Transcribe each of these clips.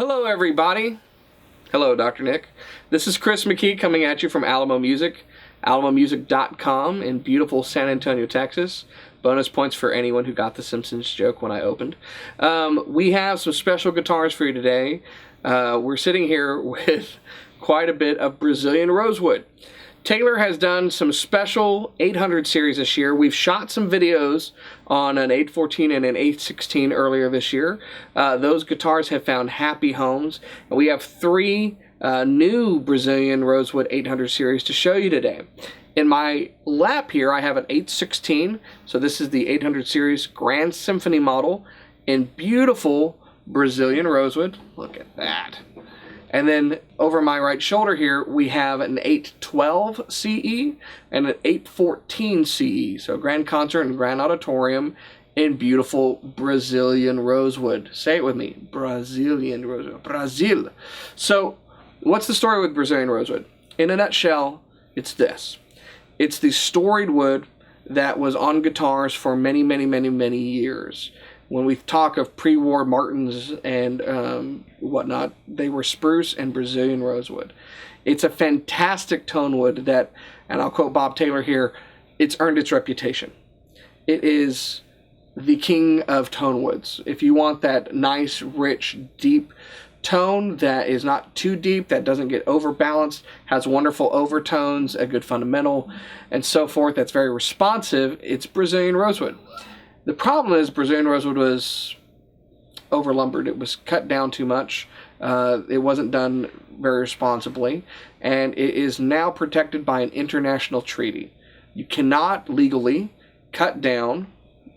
Hello everybody. Hello Dr. Nick. This is Chris McKee coming at you from Alamo Music, alamomusic.com in beautiful San Antonio, Texas. Bonus points for anyone who got the Simpsons joke when I opened. We have some special guitars for you today. We're sitting here with quite a bit of Brazilian rosewood. Taylor has done some special 800 series this year. We've shot some videos on an 814 and an 816 earlier this year. Those guitars have found happy homes. And we have three new Brazilian rosewood 800 series to show you today. In my lap here, I have an 816. So this is the 800 series Grand Symphony model in beautiful Brazilian rosewood. Look at that. And then over my right shoulder here, we have an 812 CE and an 814 CE. So Grand Concert and Grand Auditorium in beautiful Brazilian rosewood. Say it with me, Brazilian rosewood, Brazil. So what's the story with Brazilian rosewood? In a nutshell, it's this. It's the storied wood that was on guitars for many, many, many, many years. When we talk of pre-war Martins and whatnot, they were spruce and Brazilian rosewood. It's a fantastic tone wood that, and I'll quote Bob Taylor here, it's earned its reputation. It is the king of tone woods. If you want that nice, rich, deep tone that is not too deep, that doesn't get overbalanced, has wonderful overtones, a good fundamental, and so forth, that's very responsive, it's Brazilian rosewood. The problem is Brazilian rosewood was overlumbered. It was cut down too much. It wasn't done very responsibly, and it is now protected by an international treaty. You cannot legally cut down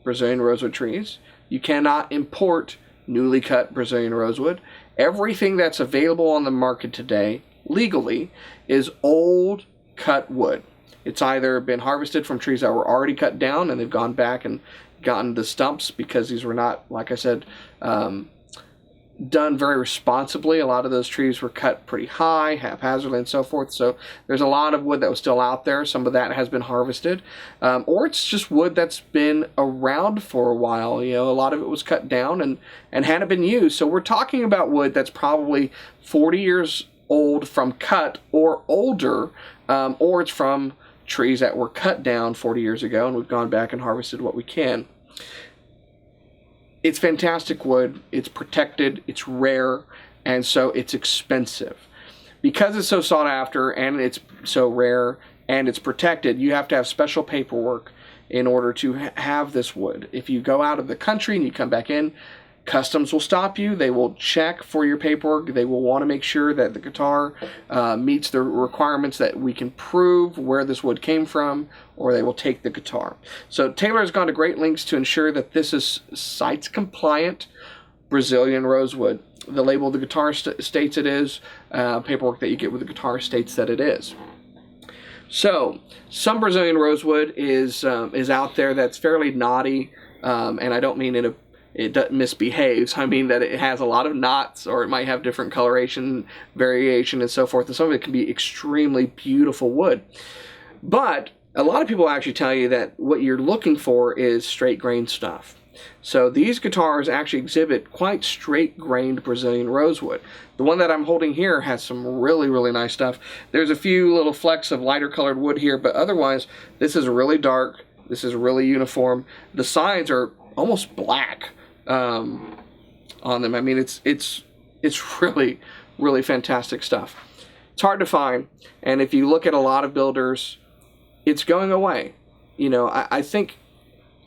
Brazilian rosewood trees. You cannot import newly cut Brazilian rosewood. Everything that's available on the market today, legally, is old cut wood. It's either been harvested from trees that were already cut down and they've gone back and gotten the stumps because these were not, like I said, done very responsibly. A lot of those trees were cut pretty high, haphazardly, and so forth. So there's a lot of wood that was still out there. Some of that has been harvested. Or it's just wood that's been around for a while. You know, a lot of it was cut down and hadn't been used. So we're talking about wood that's probably 40 years old from cut or older, or it's from trees that were cut down 40 years ago and we've gone back and harvested what we can. It's fantastic wood, it's protected, it's rare, and so it's expensive. Because it's so sought after and it's so rare and it's protected, you have to have special paperwork in order to have this wood. If you go out of the country and you come back in, customs will stop you. They will check for your paperwork. They will want to make sure that the guitar meets the requirements, that we can prove where this wood came from, or they will take the guitar. So Taylor has gone to great lengths to ensure that this is CITES compliant Brazilian rosewood. The label of the guitar states it is. Paperwork that you get with the guitar states that it is. So some Brazilian rosewood is out there that's fairly knotty, and I don't mean it misbehaves. I mean that it has a lot of knots, or it might have different coloration, variation, and so forth. And some of it can be extremely beautiful wood. But a lot of people actually tell you that what you're looking for is straight grain stuff. So these guitars actually exhibit quite straight grained Brazilian rosewood. The one that I'm holding here has some really, really nice stuff. There's a few little flecks of lighter colored wood here, but otherwise this is really dark. This is really uniform. The sides are almost black on them. I mean, it's really, really fantastic stuff. It's hard to find, and if you look at a lot of builders, it's going away. You know, I think,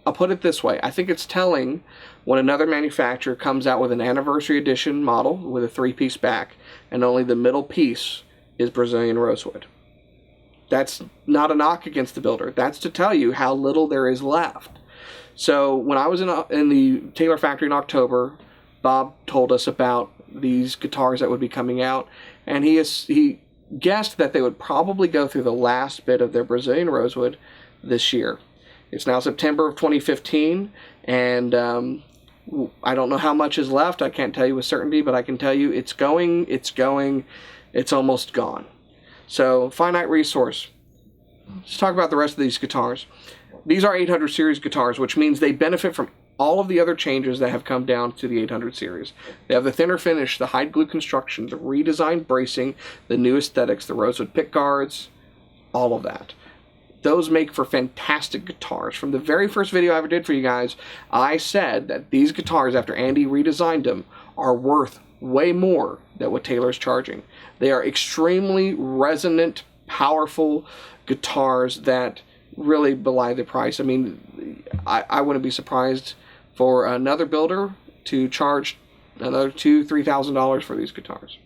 I'll put it this way, I think it's telling when another manufacturer comes out with an anniversary edition model with a 3-piece back, and only the middle piece is Brazilian rosewood. That's not a knock against the builder. That's to tell you how little there is left. So when I was in the Taylor factory in October, Bob told us about these guitars that would be coming out, and he guessed that they would probably go through the last bit of their Brazilian rosewood this year. It's now September of 2015, and I don't know how much is left. I can't tell you with certainty, but I can tell you it's almost gone. So, finite resource. Let's talk about the rest of these guitars. These are 800 series guitars, which means they benefit from all of the other changes that have come down to the 800 series. They have the thinner finish, the hide glue construction, the redesigned bracing, the new aesthetics, the Rosewood pick guards, all of that. Those make for fantastic guitars. From the very first video I ever did for you guys, I said that these guitars, after Andy redesigned them, are worth way more than what Taylor's charging. They are extremely resonant, powerful guitars that really belie the price. I mean, I wouldn't be surprised for another builder to charge another $2,000-$3,000 for these guitars.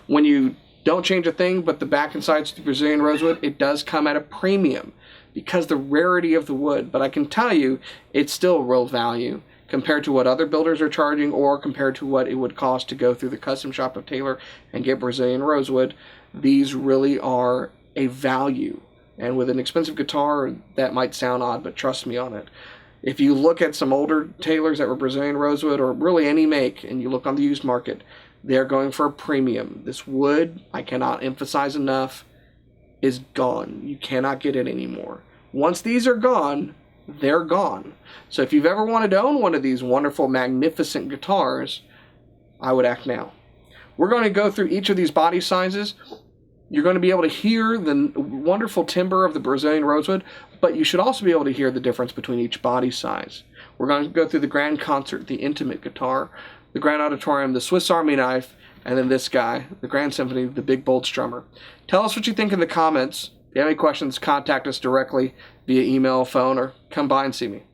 When you don't change a thing but the back and sides to the Brazilian rosewood, it does come at a premium because the rarity of the wood. But I can tell you, it's still real value compared to what other builders are charging, or compared to what it would cost to go through the custom shop of Taylor and get Brazilian rosewood. These really are a value. And with an expensive guitar, that might sound odd, but trust me on it. If you look at some older Taylors that were Brazilian rosewood, or really any make, and you look on the used market, they're going for a premium. This wood, I cannot emphasize enough, is gone. You cannot get it anymore. Once these are gone, they're gone. So if you've ever wanted to own one of these wonderful, magnificent guitars, I would act now. We're going to go through each of these body sizes. You're going to be able to hear the wonderful timbre of the Brazilian rosewood, but you should also be able to hear the difference between each body size. We're going to go through the Grand Concert, the intimate guitar, the Grand Auditorium, the Swiss Army knife, and then this guy, the Grand Symphony, the big bold strummer. Tell us what you think in the comments. If you have any questions, contact us directly via email, phone, or come by and see me.